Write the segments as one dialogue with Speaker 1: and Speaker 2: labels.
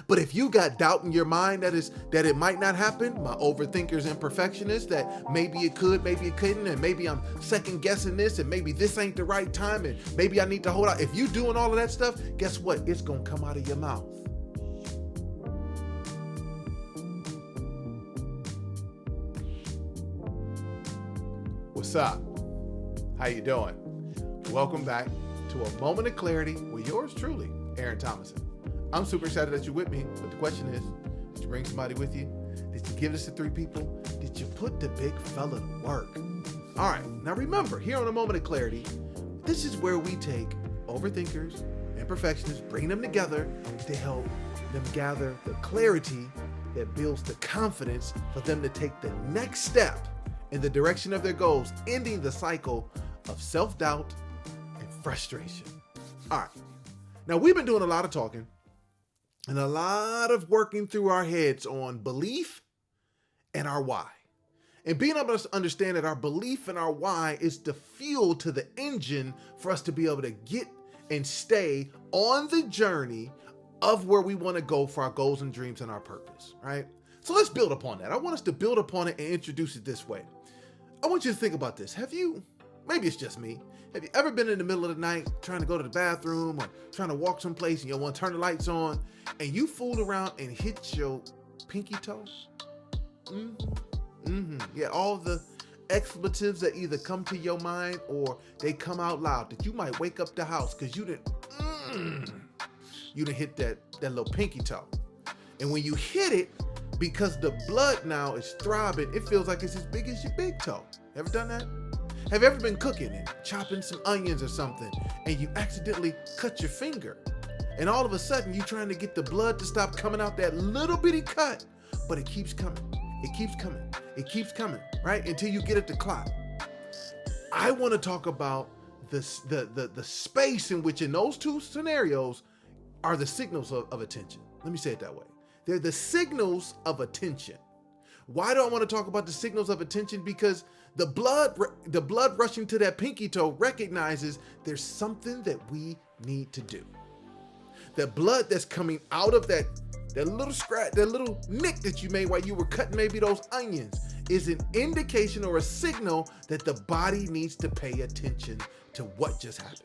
Speaker 1: But if you got doubt in your mind that it might not happen, my overthinkers and perfectionists, that maybe it could, maybe it couldn't, and maybe I'm second guessing this, and maybe this ain't the right time, and maybe I need to hold out. If you doing all of that stuff, guess what? It's gonna come out of your mouth. What's up? How you doing? Welcome back to A Moment of Clarity with yours truly, Aaron Thomason. I'm super excited that you're with me, but the question is, did you bring somebody with you? Did you give this to 3 people? Did you put the big fella to work? All right, now remember, here on A Moment of Clarity, this is where we take overthinkers and perfectionists, bring them together to help them gather the clarity that builds the confidence for them to take the next step in the direction of their goals, ending the cycle of self-doubt and frustration. All right. Now, we've been doing a lot of talking and a lot of working through our heads on belief and our why. And being able to understand that our belief and our why is the fuel to the engine for us to be able to get and stay on the journey of where we want to go for our goals and dreams and our purpose, right? So let's build upon that. I want us to build upon it and introduce it this way. I want you to think about this. Maybe it's just me, have you ever been in the middle of the night trying to go to the bathroom or trying to walk someplace and you want to turn the lights on and you fool around and hit your pinky toe? Yeah, all the expletives that either come to your mind or they come out loud that you might wake up the house because you didn't hit that little pinky toe. And when you hit it, because the blood now is throbbing, it feels like it's as big as your big toe. Ever done that? Have you ever been cooking and chopping some onions or something and you accidentally cut your finger? And all of a sudden you're trying to get the blood to stop coming out that little bitty cut, but it keeps coming. It keeps coming. It keeps coming, right? Until you get it to clot. I want to talk about the space in which in those 2 scenarios are the signals of attention. Let me say it that way. They're the signals of attention. Why do I want to talk about the signals of attention? Because the blood rushing to that pinky toe recognizes there's something that we need to do. The blood that's coming out of that little scratch, that little nick that you made while you were cutting maybe those onions is an indication or a signal that the body needs to pay attention to what just happened.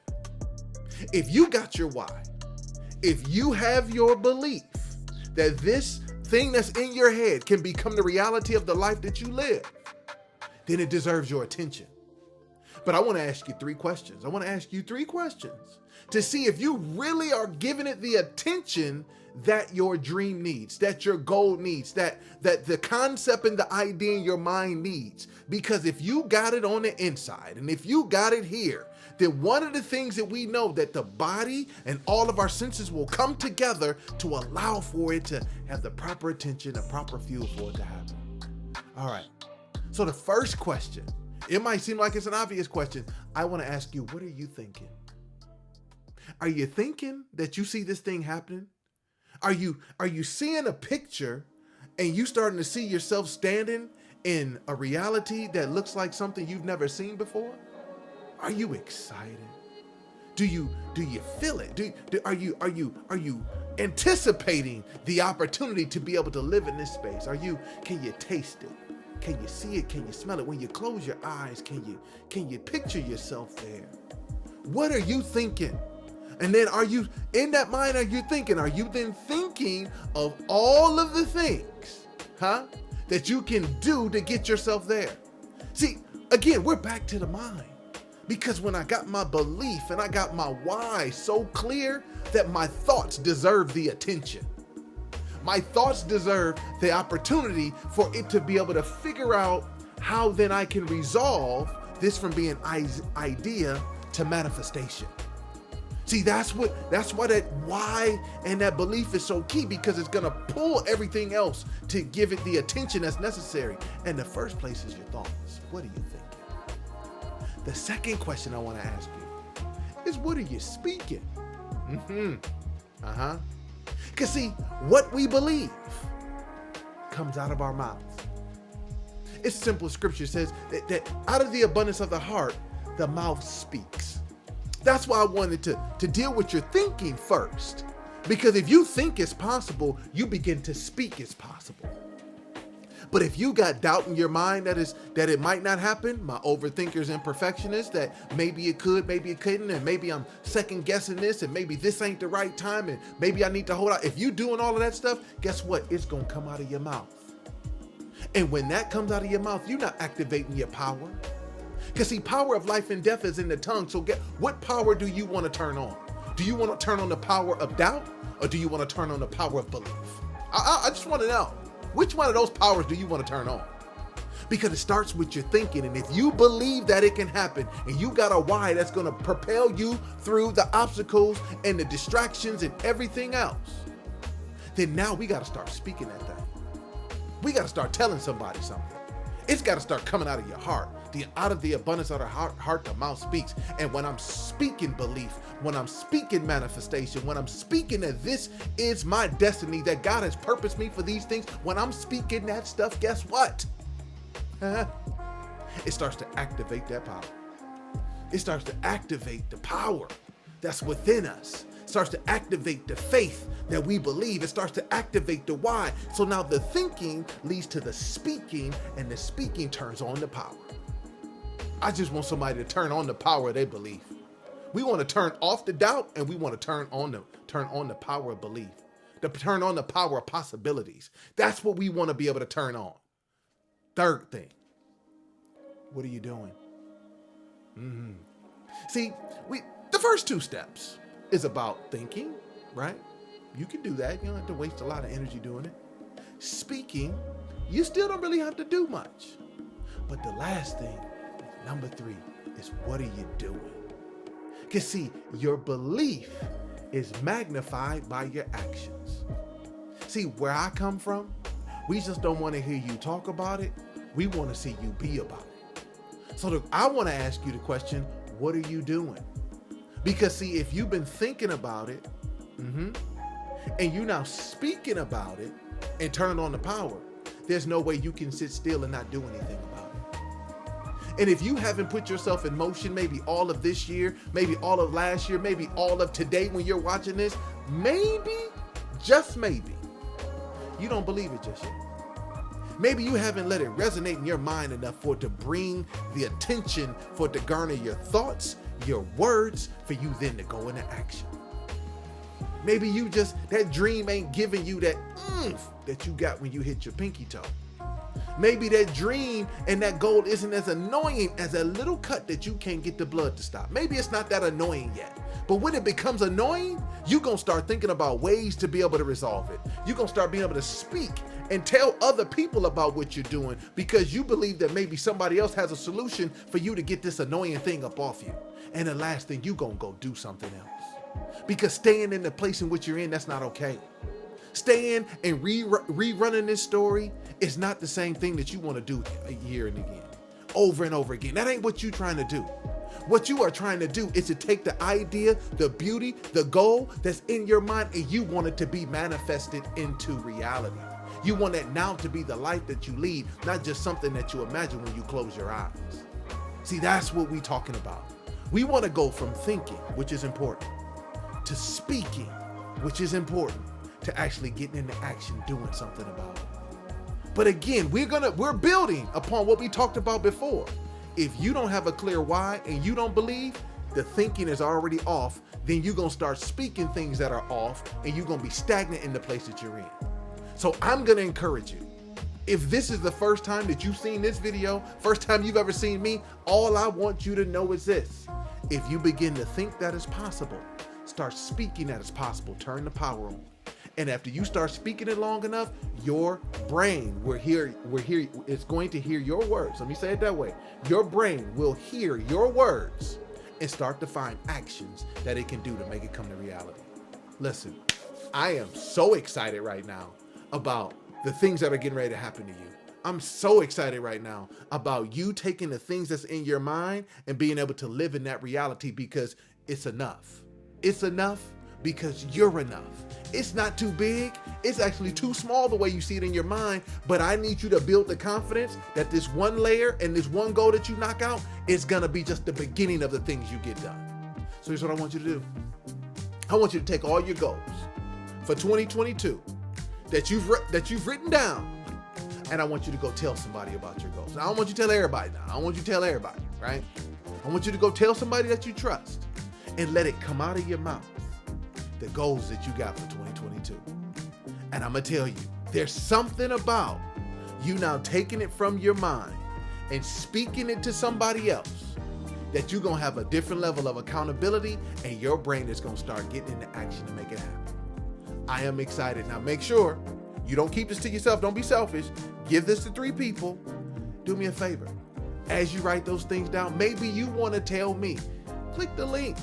Speaker 1: If you got your why, if you have your belief that this thing that's in your head can become the reality of the life that you live, then it deserves your attention. But I want to ask you 3 questions. I want to ask you 3 questions to see if you really are giving it the attention that your dream needs, that your goal needs, that the concept and the idea in your mind needs. Because if you got it on the inside and if you got it here, then one of the things that we know that the body and all of our senses will come together to allow for it to have the proper attention, the proper fuel for it to happen. All right. So the first question, it might seem like it's an obvious question. I want to ask you, what are you thinking? Are you thinking that you see this thing happening? Are you seeing a picture and you starting to see yourself standing in a reality that looks like something you've never seen before? Are you excited? Do you feel it? Are you anticipating the opportunity to be able to live in this space? Can you taste it? Can you see it? Can you smell it? When you close your eyes, can you picture yourself there? What are you thinking? And then are you in that mind? Are you then thinking of all of the things, that you can do to get yourself there? See, again, we're back to the mind. Because when I got my belief and I got my why so clear, that my thoughts deserve the attention. My thoughts deserve the opportunity for it to be able to figure out how then I can resolve this from being idea to manifestation. See, that's why that why and that belief is so key, because it's going to pull everything else to give it the attention that's necessary. And the first place is your thoughts. What are you thinking? The second question I want to ask you is, what are you speaking? Because see, what we believe comes out of our mouths. It's simple. Scripture says that out of the abundance of the heart, the mouth speaks. That's why I wanted to deal with your thinking first, Because if you think it's possible, you begin to speak it's possible. But if you got doubt in your mind that it might not happen, my overthinkers and perfectionists, that maybe it could, maybe it couldn't, and maybe I'm second guessing this, and maybe this ain't the right time, and maybe I need to hold out. If you doing all of that stuff, guess what? It's gonna come out of your mouth. And when that comes out of your mouth, you're not activating your power. Because see, power of life and death is in the tongue. So what power do you want to turn on? Do you want to turn on the power of doubt, or do you want to turn on the power of belief? I just want to know, which one of those powers do you want to turn on? Because it starts with your thinking. And if you believe that it can happen, and you got a why that's going to propel you through the obstacles and the distractions and everything else, then now we got to start speaking that thing. We got to start telling somebody something. It's got to start coming out of your heart. Out of the abundance of the heart, the mouth speaks. And when I'm speaking belief, when I'm speaking manifestation, when I'm speaking that this is my destiny, that God has purposed me for these things, when I'm speaking that stuff, guess what? It starts to activate that power. It starts to activate the power that's within us. It starts to activate the faith that we believe. It starts to activate the why. So now the thinking leads to the speaking, and the speaking turns on the power. I just want somebody to turn on the power of their belief. We want to turn off the doubt, and we want to turn on the power of belief. To turn on the power of possibilities. That's what we want to be able to turn on. Third thing, what are you doing? See, the first two steps is about thinking, right? You can do that. You don't have to waste a lot of energy doing it. Speaking, you still don't really have to do much. But the last thing, number 3, is what are you doing? Because see, your belief is magnified by your actions. See, where I come from, we just don't want to hear you talk about it. We want to see you be about it. So I want to ask you the question, what are you doing? Because see, if you've been thinking about it, and you're now speaking about it and turning on the power, there's no way you can sit still and not do anything about it. And if you haven't put yourself in motion, maybe all of this year, maybe all of last year, maybe all of today when you're watching this, maybe, just maybe, you don't believe it just yet. Maybe you haven't let it resonate in your mind enough for it to bring the attention, for it to garner your thoughts, your words, for you then to go into action. Maybe that dream ain't giving you that oomph that you got when you hit your pinky toe. Maybe that dream and that goal isn't as annoying as a little cut that you can't get the blood to stop. Maybe it's not that annoying yet. But when it becomes annoying, you're going to start thinking about ways to be able to resolve it. You're going to start being able to speak and tell other people about what you're doing because you believe that maybe somebody else has a solution for you to get this annoying thing up off you. And the last thing, you're going to go do something else. Because staying in the place in which you're in, that's not okay. Staying and rerunning this story is not the same thing that you want to do year and again, over and over again. That ain't what you're trying to do. What you are trying to do is to take the idea, the beauty, the goal that's in your mind, and you want it to be manifested into reality. You want that now to be the life that you lead, not just something that you imagine when you close your eyes. See, that's what we're talking about. We want to go from thinking, which is important, to speaking, which is important, to actually getting into action, doing something about it. But again, we're building upon what we talked about before. If you don't have a clear why and you don't believe, the thinking is already off, then you're going to start speaking things that are off, and you're going to be stagnant in the place that you're in. So I'm going to encourage you. If this is the first time that you've seen this video, first time you've ever seen me, all I want you to know is this. If you begin to think that it's possible, start speaking that it's possible, turn the power on. And after you start speaking it long enough, your brain it's going to hear your words. Let me say it that way. Your brain will hear your words and start to find actions that it can do to make it come to reality. Listen, I am so excited right now about the things that are getting ready to happen to you. I'm so excited right now about you taking the things that's in your mind and being able to live in that reality, because it's enough. It's enough because you're enough. It's not too big. It's actually too small the way you see it in your mind, but I need you to build the confidence that this one layer and this one goal that you knock out is gonna be just the beginning of the things you get done. So here's what I want you to do. I want you to take all your goals, for 2022 that you've written down, and I want you to go tell somebody about your goals. Now, I don't want you to tell everybody now. I don't want you to tell everybody, right? I want you to go tell somebody that you trust and let it come out of your mouth, the goals that you got for 2022. And I'm going to tell you, there's something about you now taking it from your mind and speaking it to somebody else that you're going to have a different level of accountability, and your brain is going to start getting into action to make it happen. I am excited. Now, make sure you don't keep this to yourself. Don't be selfish. Give this to 3 people. Do me a favor. As you write those things down, maybe you want to tell me. Click the link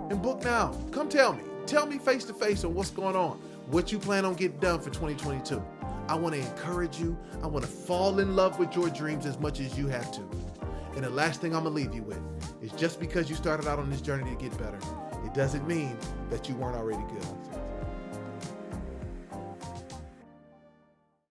Speaker 1: and book now. Come tell me. Tell me face to face on what's going on, what you plan on getting done for 2022. I want to encourage you. I want to fall in love with your dreams as much as you have to. And the last thing I'm going to leave you with is, just because you started out on this journey to get better, it doesn't mean that you weren't already good.